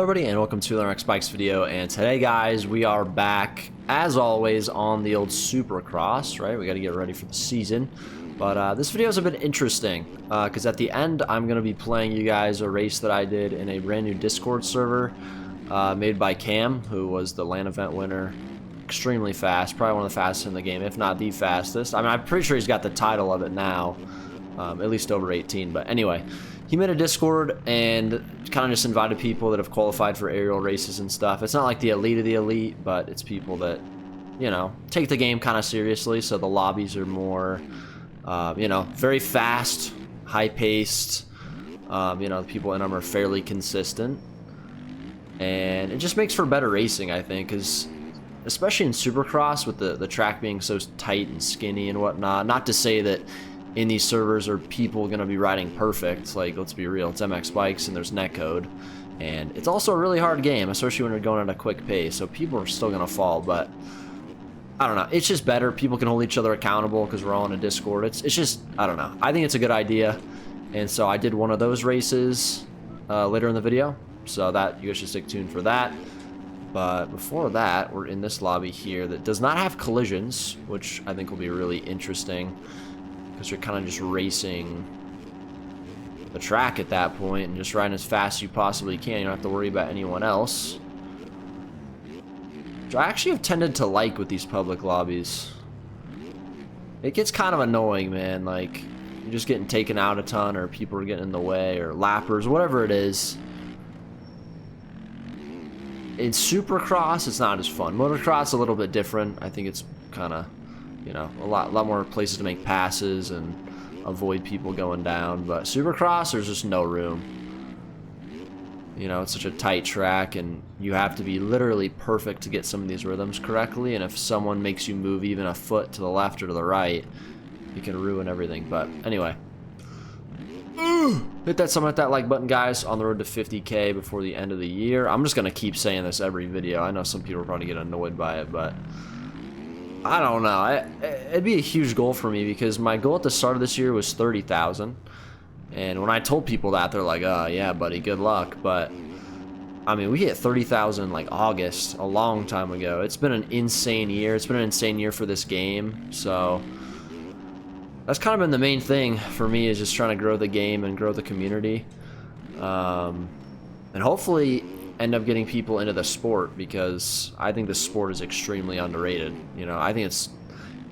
Hello everybody and welcome to another Bikes video, and today guys we are back as always on the old Supercross, right? We got to get ready for the season, but this video is a bit interesting because at the end I'm going to be playing you guys a race that I did in a brand new Discord server made by Cam, who was the LAN event winner. Extremely fast, probably one of the fastest in the game, if not the fastest. I mean, I'm pretty sure he's got the title of it now, at least over 18, but anyway. He made a Discord and kind of just invited people that have qualified for aerial races and stuff. It's not like the elite of the elite, but it's people that, you know, take the game kind of seriously. So the lobbies are more, you know, very fast, high-paced. You know, the people in them are fairly consistent. And it just makes for better racing, I think, because especially in Supercross with the track being so tight and skinny and whatnot. Not to say that in these servers are people going to be riding perfect. Like, let's be real, it's MX Bikes and there's netcode, and it's also a really hard game, especially when you're going at a quick pace, so people are still going to fall. But I don't know, it's just better. People can hold each other accountable because we're all in a Discord. It's just, I don't know, I think it's a good idea. And so I did one of those races later in the video, so that you guys should stick tuned for that. But before that, we're in this lobby here that does not have collisions, which I think will be really interesting, because you're kind of just racing the track at that point and just riding as fast as you possibly can. You don't have to worry about anyone else, which I actually have tended to like with these public lobbies. It gets kind of annoying, man. Like, you're just getting taken out a ton, or people are getting in the way, or lappers, whatever it is. In Supercross, it's not as fun. Motocross a little bit different. I think it's kind of, you know, a lot more places to make passes and avoid people going down. But Supercross, there's just no room. You know, it's such a tight track, and you have to be literally perfect to get some of these rhythms correctly. And if someone makes you move even a foot to the left or to the right, you can ruin everything. But anyway, hit that like button, guys, on the road to 50K before the end of the year. I'm just gonna keep saying this every video. I know some people are probably get annoyed by it, but I don't know. It'd be a huge goal for me, because my goal at the start of this year was 30,000. And when I told people that, they're like, oh, yeah, buddy, good luck. But, I mean, we hit 30,000 like August, a long time ago. It's been an insane year. It's been an insane year for this game. So that's kind of been the main thing for me, is just trying to grow the game and grow the community. And hopefully end up getting people into the sport, because I think the sport is extremely underrated. You know, I think it's,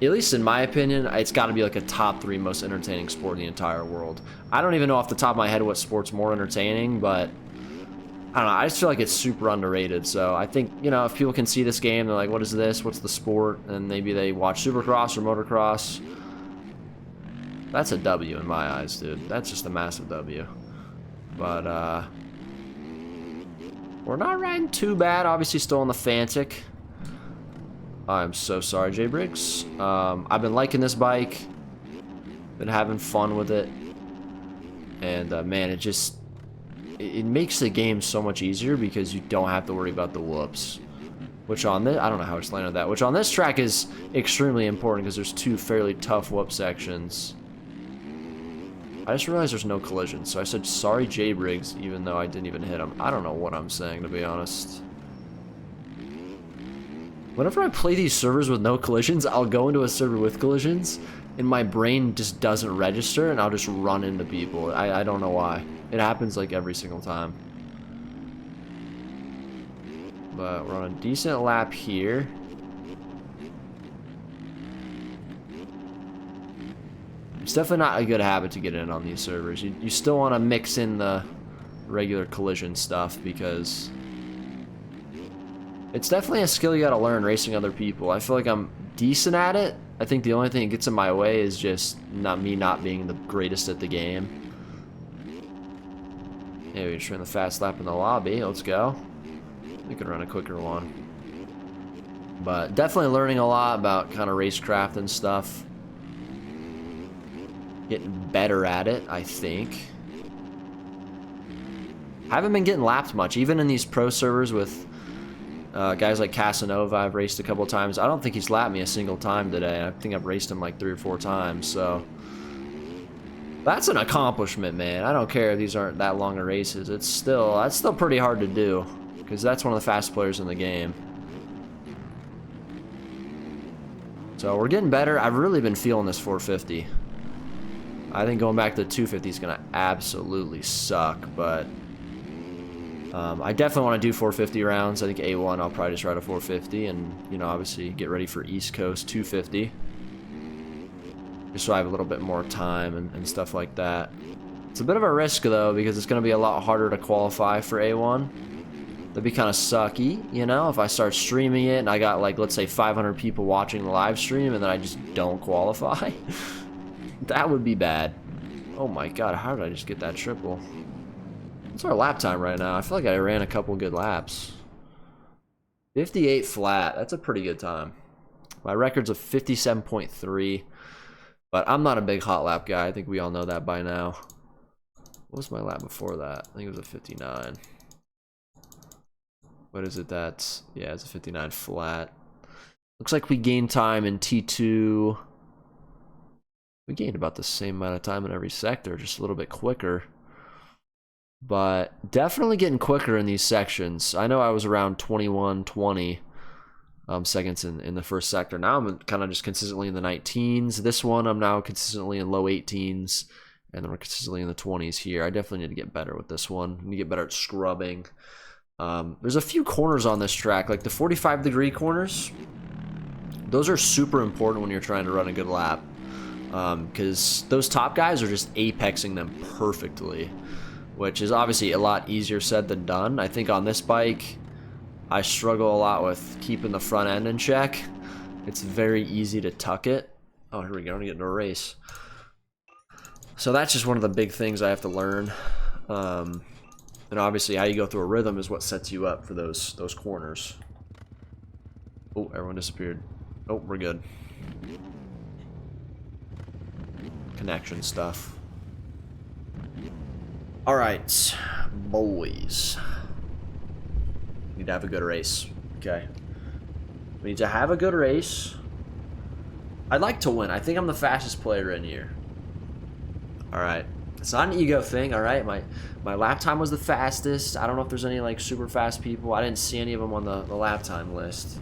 at least in my opinion, it's got to be like a top 3 most entertaining sport in the entire world. I don't even know off the top of my head what sport's more entertaining, but I don't know, I just feel like it's super underrated. So I think, you know, if people can see this game, they're like, what is this? What's the sport? And maybe they watch Supercross or motocross. That's a W in my eyes, dude. That's just a massive W. But, we're not riding too bad. Obviously still on the Fantic. I'm so sorry, Jay Briggs. I've been liking this bike. Been having fun with it. And, man, it makes the game so much easier, because you don't have to worry about the whoops. Which on this, I don't know how to explain that. Which on this track is extremely important, because there's 2 fairly tough whoop sections. I just realized there's no collision, so I said sorry, Jay Briggs, even though I didn't even hit him. I don't know what I'm saying, to be honest. Whenever I play these servers with no collisions, I'll go into a server with collisions, and my brain just doesn't register, and I'll just run into people. I don't know why. It happens like every single time. But we're on a decent lap here. It's definitely not a good habit to get in on these servers. You still want to mix in the regular collision stuff, because it's definitely a skill you got to learn, racing other people. I feel like I'm decent at it. I think the only thing that gets in my way is just not being the greatest at the game. Yeah, we're just running the fast lap in the lobby. Let's go. We can run a quicker one. But definitely learning a lot about kind of racecraft and stuff. Getting better at it, I think. Haven't been getting lapped much, even in these pro servers with guys like Casanova. I've raced a couple times. I don't think he's lapped me a single time today. I think I've raced him like 3 or 4 times. So that's an accomplishment, man. I don't care if these aren't that long of races. That's still pretty hard to do. because that's one of the fastest players in the game. So we're getting better. I've really been feeling this 450. I think going back to 250 is going to absolutely suck, but I definitely want to do 450 rounds. I think A1 I'll probably just ride a 450 and, you know, obviously get ready for East Coast 250. Just so I have a little bit more time and stuff like that. It's a bit of a risk, though, because it's going to be a lot harder to qualify for A1. That'd be kind of sucky, you know, if I start streaming it and I got, like, let's say 500 people watching the live stream and then I just don't qualify. That would be bad. Oh my god, how did I just get that triple? What's our lap time right now? I feel like I ran a couple good laps. 58 flat, that's a pretty good time. My record's a 57.3, but I'm not a big hot lap guy. I think we all know that by now. What was my lap before that? I think it was a 59. What is it? That's, yeah, it's a 59 flat. Looks like we gained time in T2. We gained about the same amount of time in every sector, just a little bit quicker. But definitely getting quicker in these sections. I know I was around 21, 20 seconds in the first sector. Now I'm kind of just consistently in the 19s. This one I'm now consistently in low 18s. And then we're consistently in the 20s here. I definitely need to get better with this one. I need to get better at scrubbing. There's a few corners on this track, like the 45-degree corners. Those are super important when you're trying to run a good lap. Because those top guys are just apexing them perfectly, which is obviously a lot easier said than done. I think on this bike, I struggle a lot with keeping the front end in check. It's very easy to tuck it. Oh, here we go. I'm getting a race. So that's just one of the big things I have to learn. And obviously, how you go through a rhythm is what sets you up for those corners. Oh, everyone disappeared. Oh, we're good. Connection stuff. All right, boys. We need to have a good race. Okay. We need to have a good race. I'd like to win. I think I'm the fastest player in here. All right. It's not an ego thing, all right? My lap time was the fastest. I don't know if there's any, like, super fast people. I didn't see any of them on the lap time list.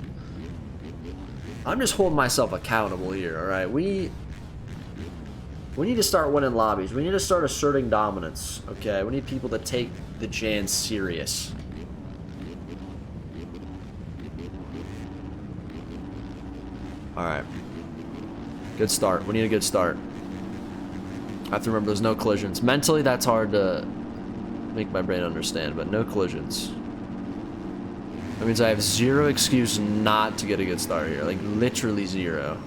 I'm just holding myself accountable here, all right? We need to start winning lobbies. We need to start asserting dominance, okay? We need people to take the Jan serious. All right. Good start. We need a good start. I have to remember there's no collisions. Mentally, that's hard to make my brain understand, but no collisions. That means I have zero excuse not to get a good start here. Like, literally zero.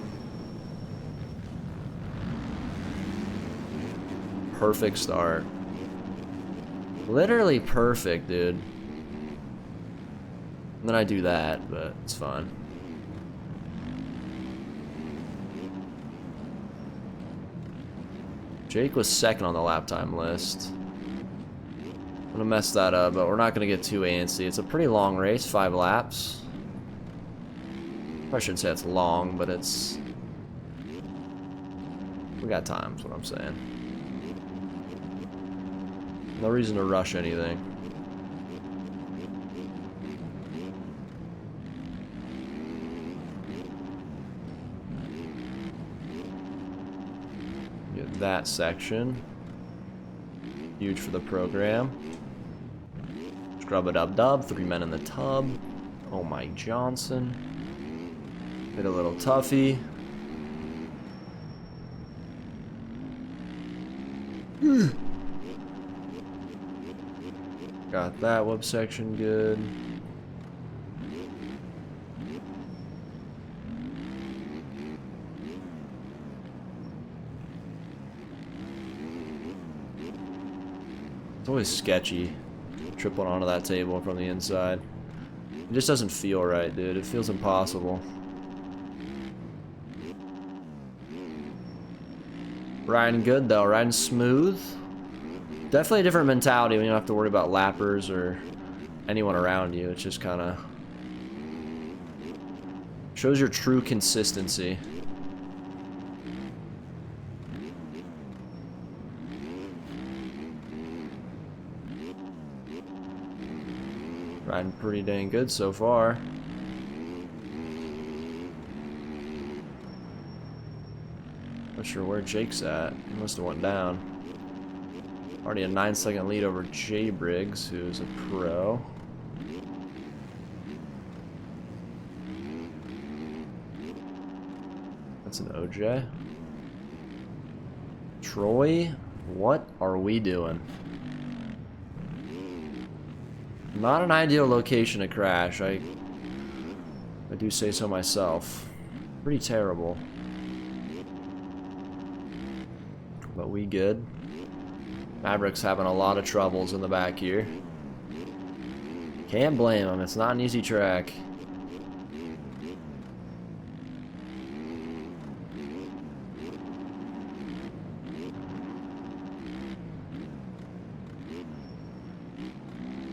Perfect start. Literally perfect, dude. And then I do that, but it's fine. Jake was second on the lap time list. I'm gonna mess that up, but we're not gonna get too antsy. It's a pretty long race, 5 laps. I shouldn't say it's long, but it's... we got time, is what I'm saying. No reason to rush anything. Get that section. Huge for the program. Scrub-a-dub-dub, 3 men in the tub. Oh my Johnson. Hit a little toughie. Got that web section good. It's always sketchy tripling onto that table from the inside. It just doesn't feel right, dude. It feels impossible. Riding good though, riding smooth. Definitely a different mentality when you don't have to worry about lappers or anyone around you. It's just kind of shows your true consistency. Riding pretty dang good so far. Not sure where Jake's at. He must have went down. Already a 9-second lead over Jay Briggs, who's a pro. That's an OJ. Troy, what are we doing? Not an ideal location to crash. I do say so myself. Pretty terrible. But we good. Maverick's having a lot of troubles in the back here. Can't blame him. It's not an easy track.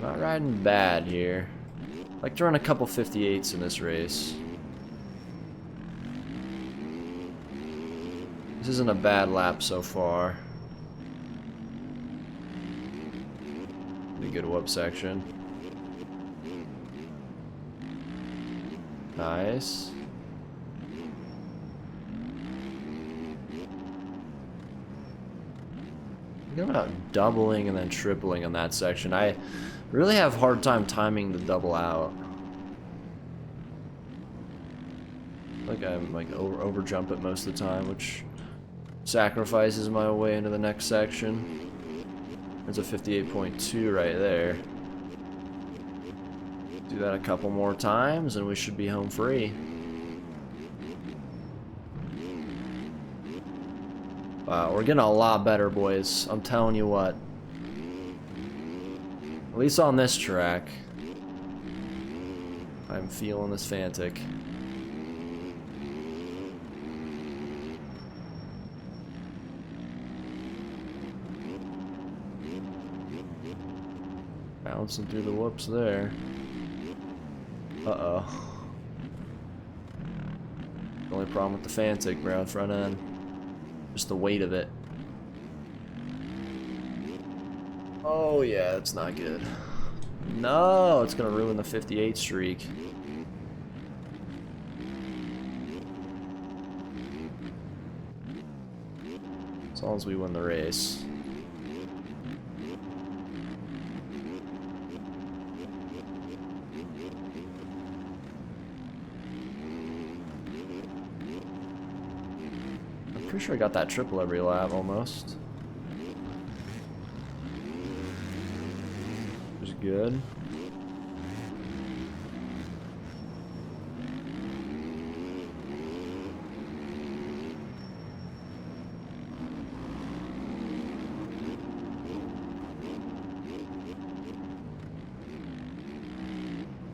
Not riding bad here. I'd like to run a couple 58s in this race. This isn't a bad lap so far. Pretty good whoop section. Nice. Think about doubling and then tripling on that section. I really have a hard time timing the double out. Like I'm like over jump it most of the time, which sacrifices my way into the next section. There's a 58.2 right there. Do that a couple more times and we should be home free. Wow, we're getting a lot better, boys. I'm telling you what. At least on this track. I'm feeling this Fantic. Bouncing through the whoops there. Uh-oh. The only problem with the Fantic, bro, front end. Just the weight of it. Oh yeah, that's not good. No, it's gonna ruin the 58 streak. As long as we win the race. Pretty sure I got that triple every lap almost. Which is good.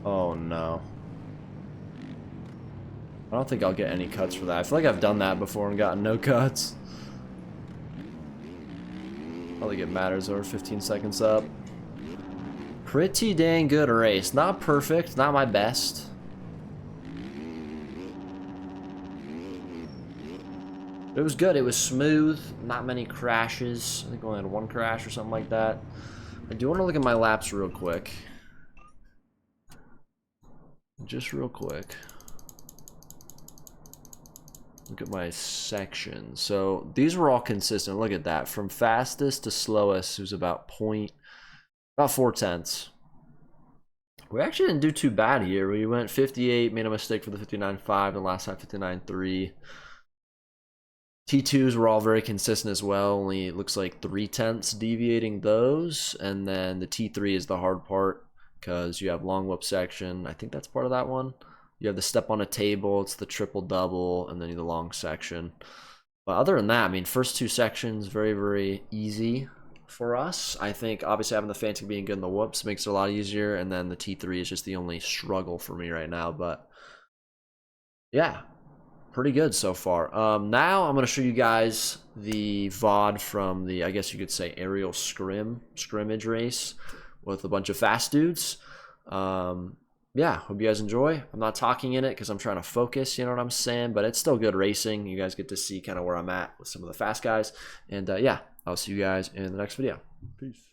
Oh no. I don't think I'll get any cuts for that. I feel like I've done that before and gotten no cuts. I don't think it matters over 15 seconds up. Pretty dang good race. Not perfect, not my best. It was good, it was smooth, not many crashes. I think I only had one crash or something like that. I do want to look at my laps real quick. Just real quick. Look at my section. So these were all consistent. Look at that. From fastest to slowest, it was about 4/10. We actually didn't do too bad here. We went 58, made a mistake for the 59.5, and last time 59.3. T2s were all very consistent as well. Only looks like 0.3 deviating those. And then the T3 is the hard part because you have long whip section. I think that's part of that one. You have the step on a table, it's the triple double, and then the long section. But other than that, I mean, first two sections, very, very easy for us. I think obviously having the Fantic being good in the whoops makes it a lot easier, and then the T3 is just the only struggle for me right now. But yeah, pretty good so far. Now I'm going to show you guys the VOD from the, I guess you could say, aerial scrimmage race with a bunch of fast dudes. Yeah, hope you guys enjoy. I'm not talking in it because I'm trying to focus, you know what I'm saying? But it's still good racing. You guys get to see kind of where I'm at with some of the fast guys. And yeah, I'll see you guys in the next video. Peace.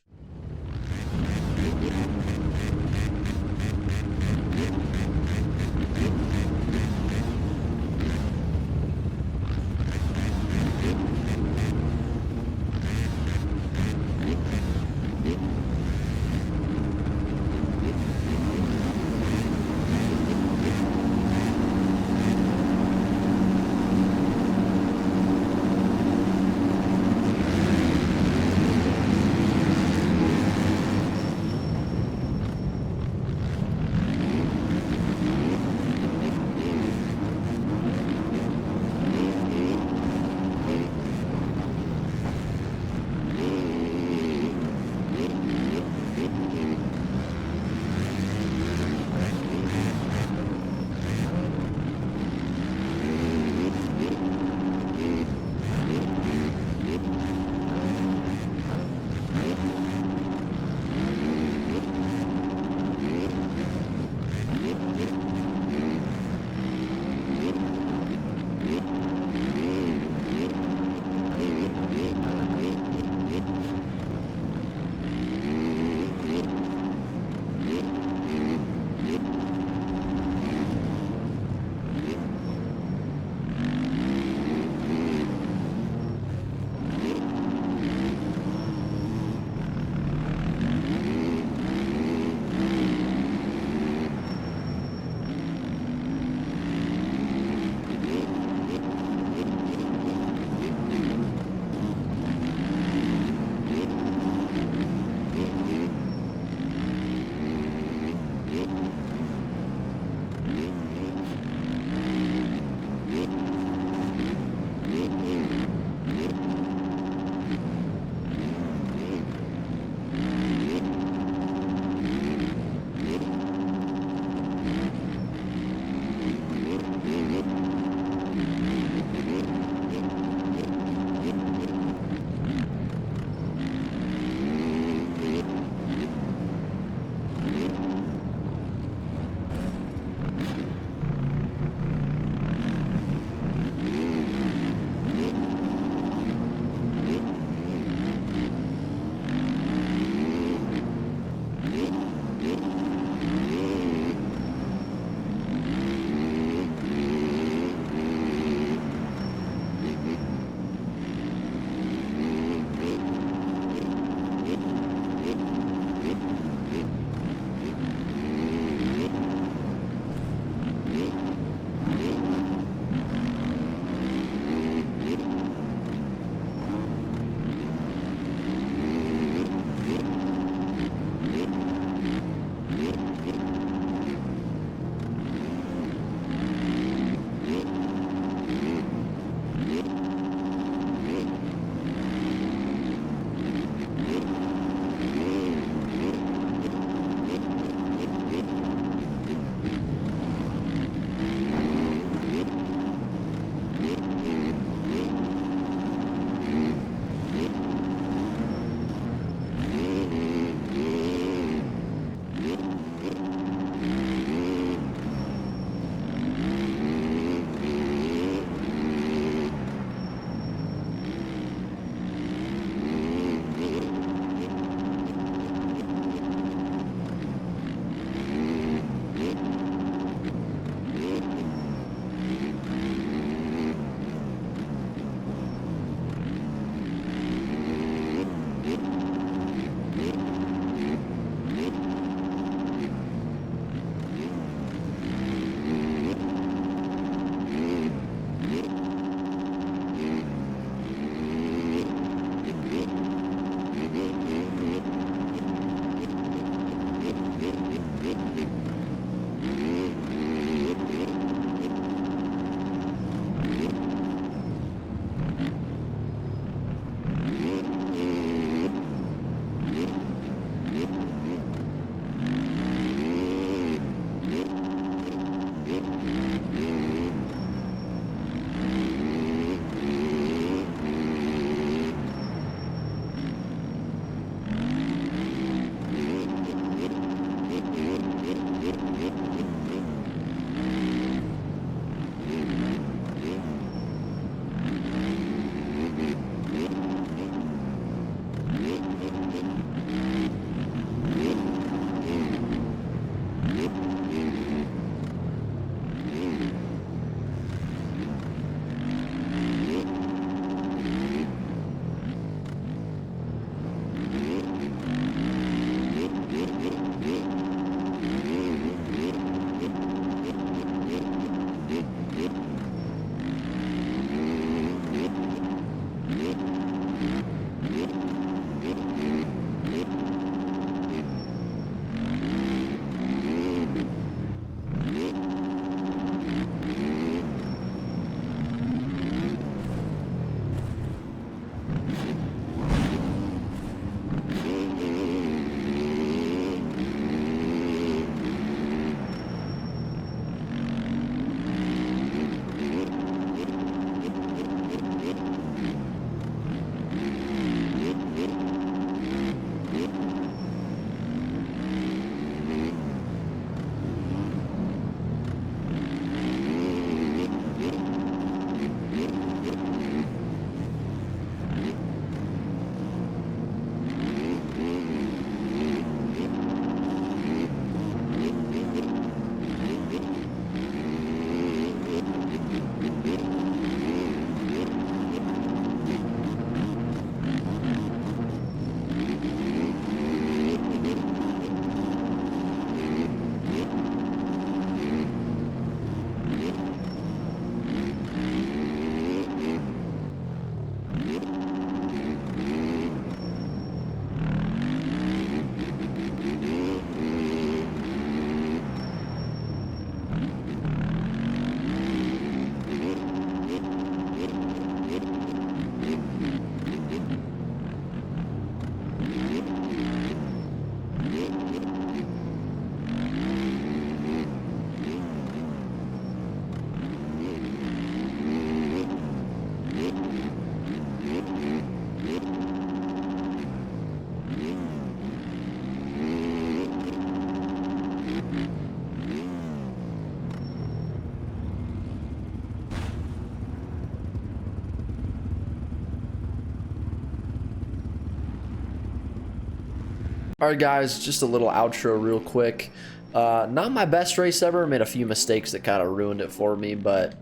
Alright guys, just a little outro real quick. Not my best race ever. Made a few mistakes that kind of ruined it for me, but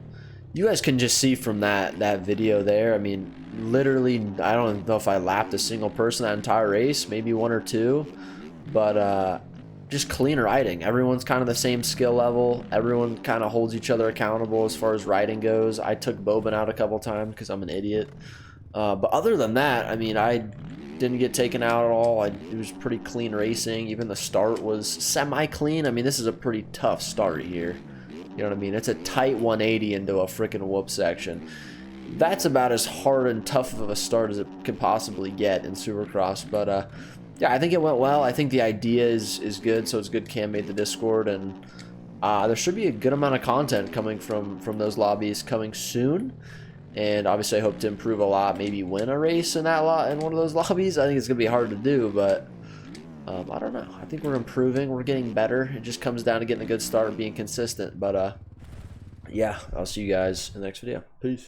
you guys can just see from that video there. I mean, literally, I don't know if I lapped a single person that entire race, maybe one or two, but just clean riding. Everyone's kind of the same skill level. Everyone kind of holds each other accountable as far as riding goes. I took Bobin out a couple times because I'm an idiot. But other than that, I mean, I didn't get taken out at all. It was pretty clean racing. Even the start was semi-clean. I mean, this is a pretty tough start here. You know what I mean? It's a tight 180 into a freaking whoop section. That's about as hard and tough of a start as it could possibly get in Supercross. But yeah, I think it went well. I think the idea is good, so it's good Cam made the Discord, and there should be a good amount of content coming from those lobbies coming soon. And obviously I hope to improve a lot, maybe win a race in one of those lobbies. I think it's gonna be hard to do, but I don't know. I think we're improving, we're getting better. It just comes down to getting a good start and being consistent. But yeah, I'll see you guys in the next video. Peace.